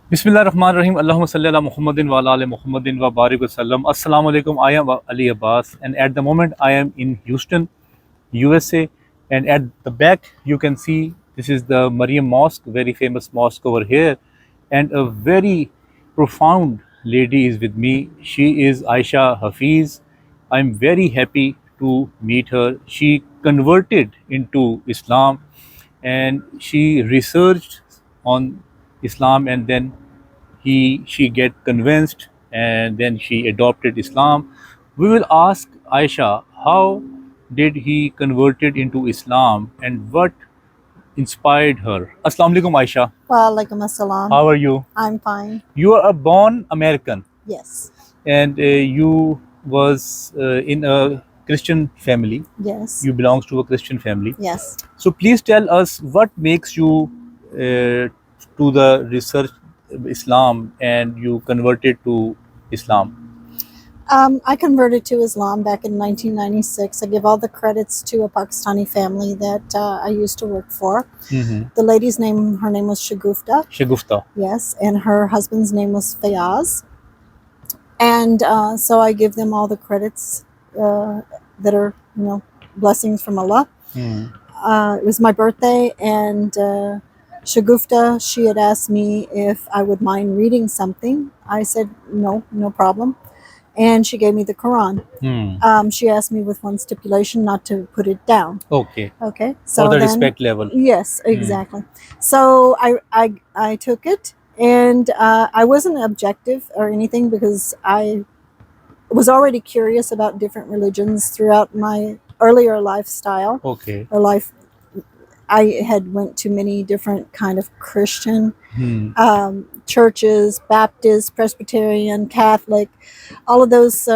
Bismillahirrahmanirrahim. Allahumma salli ala Muhammadin wa ala ali Muhammadin wa barik wa sallam. Assalamu alaikum. I am Ali Abbas, and at the moment I am in Houston, USA. And at the back you can see this is the Mariam Mosque, very famous mosque over here. And a very profound lady is with me. She is Ayesha Hafeez. I'm very happy to meet her. She converted into Islam and she researched on Islam, and then she get convinced, and then she adopted Islam. We will ask Aisha how did he converted into Islam and what inspired her. Assalamu alaikum Aisha. Walaikum assalam. How are you? I'm fine. You are a born American Yes. and you was in a Christian family. Yes. You belongs to a Christian family. Yes. So please tell us what makes you to the research Islam and you converted to Islam. I converted to Islam back in 1996. I give all the credits to a Pakistani family that I used to work for. The lady's name, her name was Shagufta. Shagufta. Yes. And her husband's name was Fayaz. And so I give them all the credits that are, blessings from Allah. It was my birthday, and Shagufta, she had asked me if I would mind reading something. I said, no problem. And she gave me the Quran. She asked me with one stipulation, not to put it down. Okay. Okay. So For the then, respect level. yes, exactly. So I took it, and I wasn't objective or anything because I was already curious about different religions throughout my earlier lifestyle Okay. or life. I had went to many different kind of Christian churches, Baptist, Presbyterian, Catholic, all of those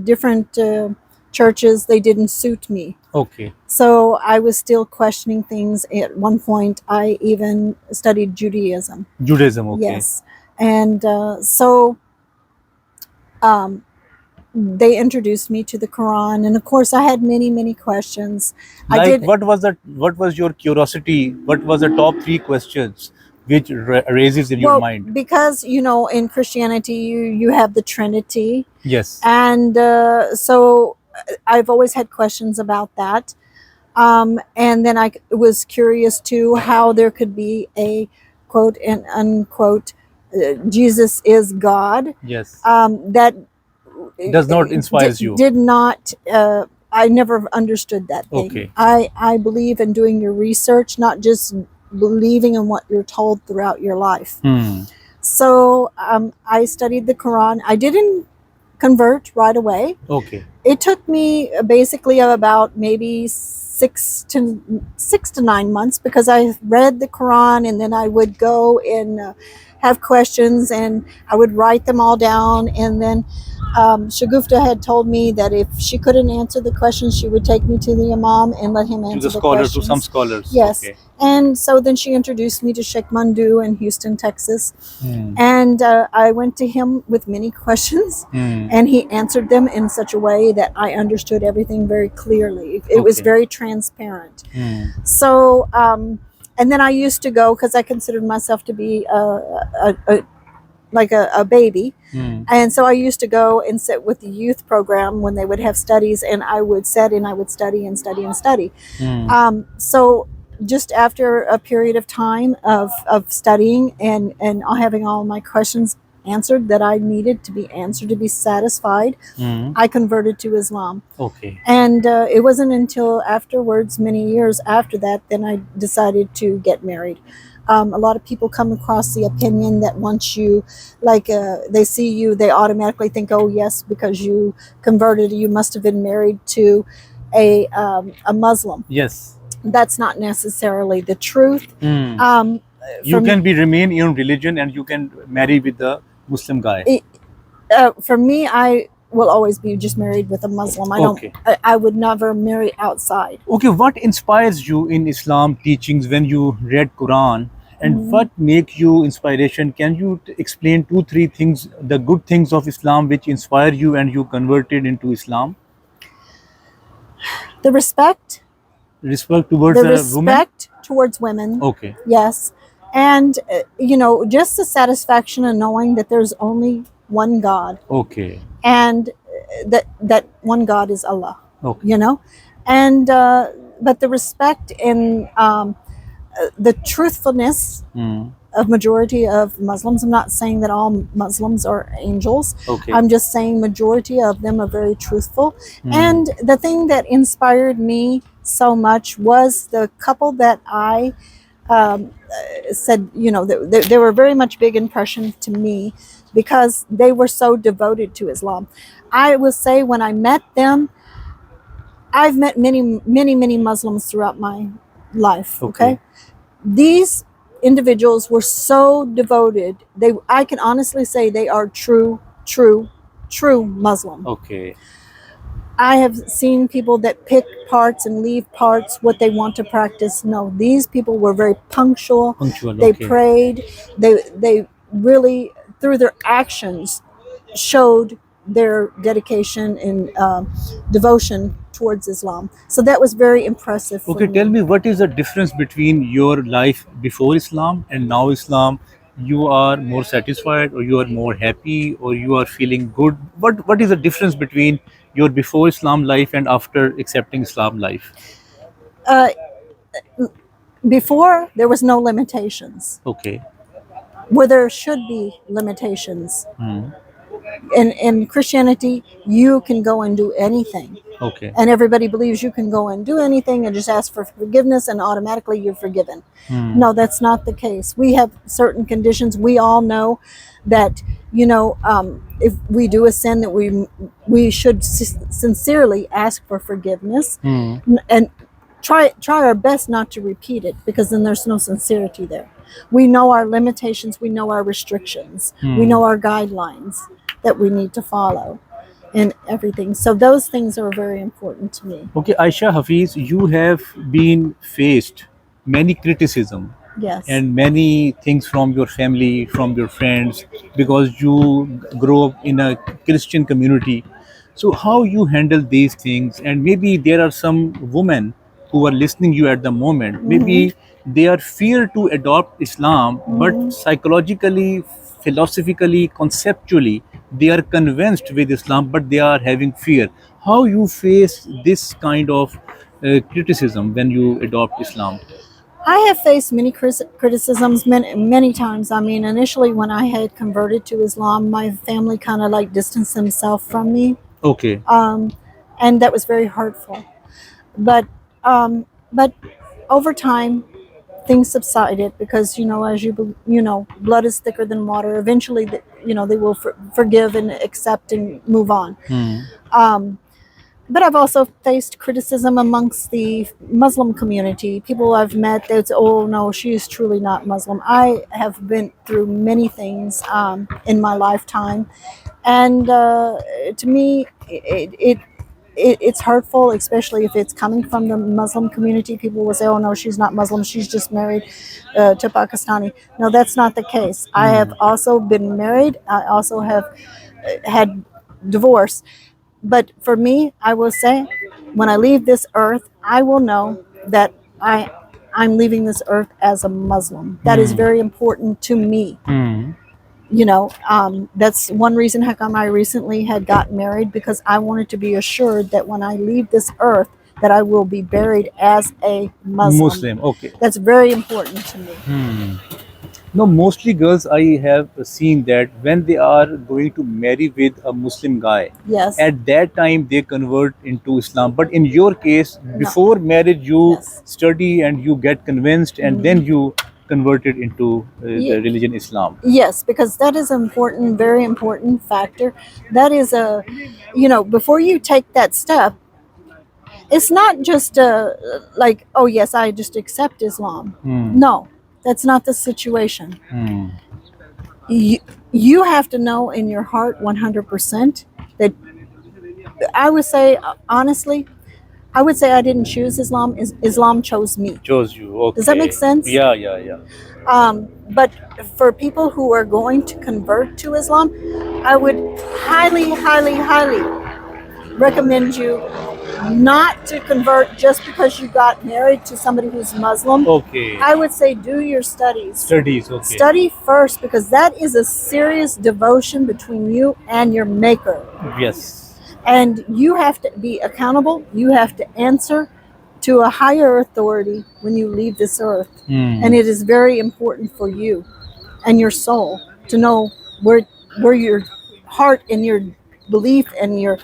different churches. They didn't suit me. Okay. So I was still questioning things. At one point, I even studied Judaism. Judaism. Okay. Yes. And so they introduced me to the Quran, and of course I had many questions. Like what was your curiosity? What was the top 3 questions which raises in your mind? Because in Christianity you have the Trinity. Yes. And so I've always had questions about that. And then I was curious too how there could be a quote and unquote Jesus is God. Yes. That does not inspires you. Did not. I never understood that thing. Okay. I believe in doing your research, not just believing in what you're told throughout your life. So I studied the Quran. I didn't convert right away. Okay. It took me basically about maybe 6 to 9 months, because I read the Quran and then I would go and have questions and I would write them all down. And then Shagufta had told me that if she couldn't answer the questions, she would take me to the Imam and let him answer the questions. To some scholars. Yes. Okay. And so then she introduced me to Sheikh Mandu in Houston, Texas. And I went to him with many questions, and he answered them in such a way that I understood everything very clearly. It was very transparent. So, and then I used to go, because I considered myself to be like a baby. And so I used to go and sit with the youth program when they would have studies, and I would sit and I would study and study and study. So just after a period of time of studying and having all my questions answered that I needed to be answered to be satisfied, I converted to Islam. Okay. And it wasn't until afterwards, many years after that, then I decided to get married. A lot of people come across the opinion that once you, they see you, they automatically think, oh yes, because you converted, you must have been married to a Muslim. Yes. That's not necessarily the truth. You can remain in your religion and you can marry with the Muslim guy. For me, I will always be just married with a Muslim. I would never marry outside. Okay, what inspires you in Islam teachings when you read Quran, and what make you inspiration? Can you explain 2-3 things, the good things of Islam which inspire you and you converted into Islam? The respect towards the respect towards women. Okay. Yes. And just the satisfaction of knowing that there's only one God, Okay. and that one God is Allah. Okay. And but the respect and the truthfulness Hmm. of majority of Muslims. I'm not saying that all Muslims are angels. Okay. I'm just saying majority of them are very truthful. Hmm. And the thing that inspired me so much was the couple that I said, they were very much big impression to me because they were so devoted to Islam. I will say when I met them, I've met many, many, many Muslims throughout my life. Okay. These individuals were so devoted. I can honestly say they are true, true, true Muslim. Okay. I have seen people that pick parts and leave parts what they want to practice. No, these people were very punctual. Punctual. They Okay. prayed. They really, through their actions, showed their dedication and devotion towards Islam. So that was very impressive for Okay, me. tell me what is the difference between your life before Islam and now Islam? You are more satisfied, or you are more happy, or you are feeling good? What is the difference between your before Islam life and after accepting Islam life? Uh, Before, there was no limitations, Okay. where there should be limitations. Hmm. In Christianity, you can go and do anything. Okay. And everybody believes you can go and do anything and just ask for forgiveness and automatically you're forgiven. Hmm. No, that's not the case. We have certain conditions. We all know that, if we do a sin, that we should sincerely ask for forgiveness, Hmm. and try our best not to repeat it, because then there's no sincerity there. We know our limitations, we know our restrictions, we know our guidelines that we need to follow and everything. So those things are very important to me. Okay, Ayesha Hafeez, you have been faced many criticism Yes. and many things from your family, from your friends, because you grow up in a Christian community. So how you handle these things? And maybe there are some women who are listening you at the moment. Maybe they are fear to adopt Islam, but psychologically, philosophically, conceptually, they are convinced with Islam, but they are having fear. How you face this kind of criticism when you adopt Islam? I have faced many criticisms many times. I mean, initially when I had converted to Islam, my family kind of like distanced themselves from me, Okay. and that was very hurtful. But but over time, things subsided because, as blood is thicker than water. Eventually, they will forgive and accept and move on. But I've also faced criticism amongst the Muslim community. People I've met that say, "Oh no, she is truly not Muslim." I have been through many things in my lifetime, and to me, it's hurtful, especially if it's coming from the Muslim community. People will say, "Oh no, she's not Muslim. She's just married to Pakistani." No, that's not the case. I have also been married. I also have had divorce. But for me, I will say, when I leave this earth, I will know that I'm leaving this earth as a Muslim. That is very important to me. That's one reason how come I recently had gotten married, because I wanted to be assured that when I leave this earth, that I will be buried as a Muslim. Muslim. Okay. That's very important to me. No, mostly girls I have seen that when they are going to marry with a Muslim guy, Yes. at that time they convert into Islam. But in your case, No. before marriage, you Yes. study and you get convinced, and then you converted into Ye- the religion Islam. Yes, because that is an important, very important factor. That is before you take that step, it's not just like, oh yes, I just accept Islam. No, that's not the situation. You have to know in your heart 100% that, I would say, honestly, I would say I didn't choose Islam. Islam chose me. Chose you. Okay. Does that make sense? Yeah, yeah, yeah. But for people who are going to convert to Islam, I would highly, highly, highly recommend you not to convert just because you got married to somebody who's Muslim. Okay. I would say do your studies. Studies. Okay. Study first, because that is a serious devotion between you and your maker. Yes. And you have to be accountable. You have to answer to a higher authority when you leave this earth. And it is very important for you and your soul to know where your heart and your belief and your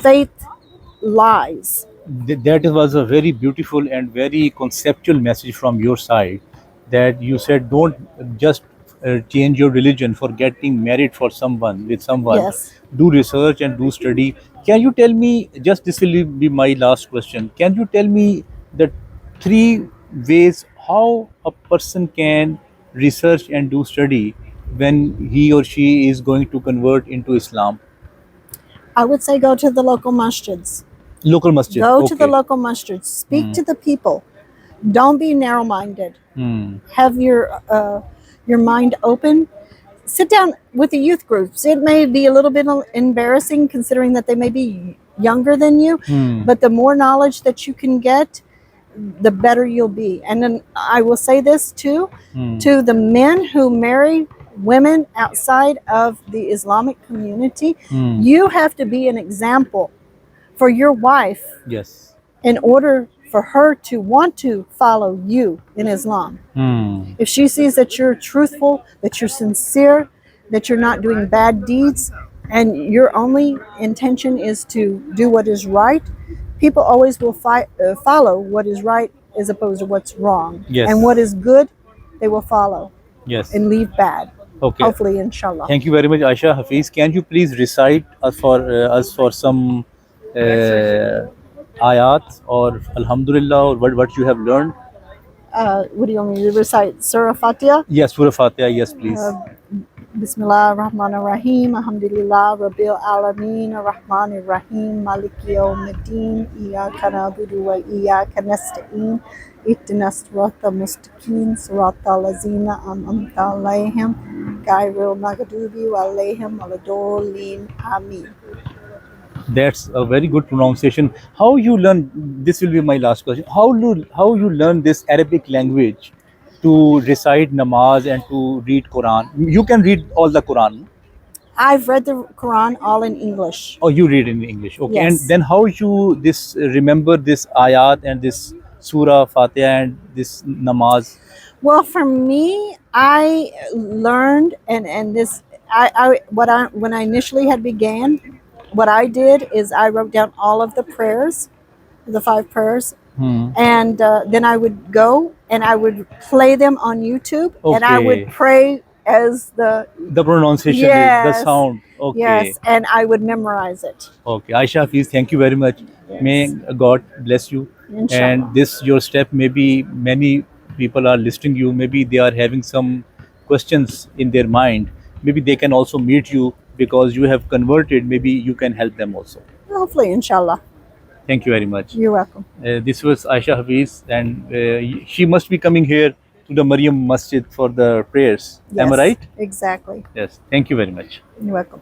faith lies. That was a very beautiful and very conceptual message from your side, that you said don't just change your religion for getting married for someone with someone. Yes. Do research and do study. Can you tell me, just this will be my last question, can you tell me the 3 ways how a person can research and do study when he or she is going to convert into Islam? I would say go to the local masjids. Local masjid. Go to the local masjids. Speak to the people. Don't be narrow-minded. Have your mind open. Sit down with the youth groups. It may be a little bit embarrassing considering that they may be younger than you, but the more knowledge that you can get, the better you'll be. And then I will say this too, to the men who marry women outside of the Islamic community, you have to be an example for your wife. Yes. In order for her to want to follow you in Islam. If she sees that you're truthful, that you're sincere, that you're not doing bad deeds, and your only intention is to do what is right, people always will follow what is right as opposed to what's wrong. Yes. And what is good, they will follow. Yes. And leave bad. Okay. Hopefully, inshallah. Thank you very much, Ayesha Hafeez. Can you please recite us for some ayat or Alhamdulillah, or what you have learned? What do you want me to recite? Surah Fatiha? Yes, Surah Fatiha. Yes, please. Bismillah ar-Rahman ar-Rahim, Alhamdulillah, Rabbil Alameen, ar-Rahman ar-Rahim, Maliki yawmiddin, Iyaka na'budu wa Iyaka nasta'in, Ihdinas siratal mustaqim, siratal lazina an'amta alayhim, Ghayril maghdubi alayhim waladdallin. Ameen. That's a very good pronunciation. How you learn? This will be my last question. How you learn this Arabic language to recite namaz and to read Quran? You can read all the Quran. I've read the Quran all in English. Oh, you read in English. Okay. Yes. And then how you remember this ayat and this Surah Fatiha and this namaz? Well, for me, I learned and this when I initially had began, what I did is I wrote down all of the prayers, the 5 prayers, and then I would go and I would play them on YouTube, and I would pray as the pronunciation, yes, is the sound. Okay. Yes, and I would memorize it. Okay, Ayesha Hafeez, thank you very much. Yes. May God bless you. Inshallah. And this your step. Maybe many people are listening you. Maybe they are having some questions in their mind. Maybe they can also meet you because you have converted. Maybe you can help them also. Hopefully, inshallah. Thank you very much. You're welcome. This was Ayesha Hafeez, and she must be coming here to the Mariam Masjid for the prayers. Yes, am I right? Exactly. Yes. Thank you very much. You're welcome.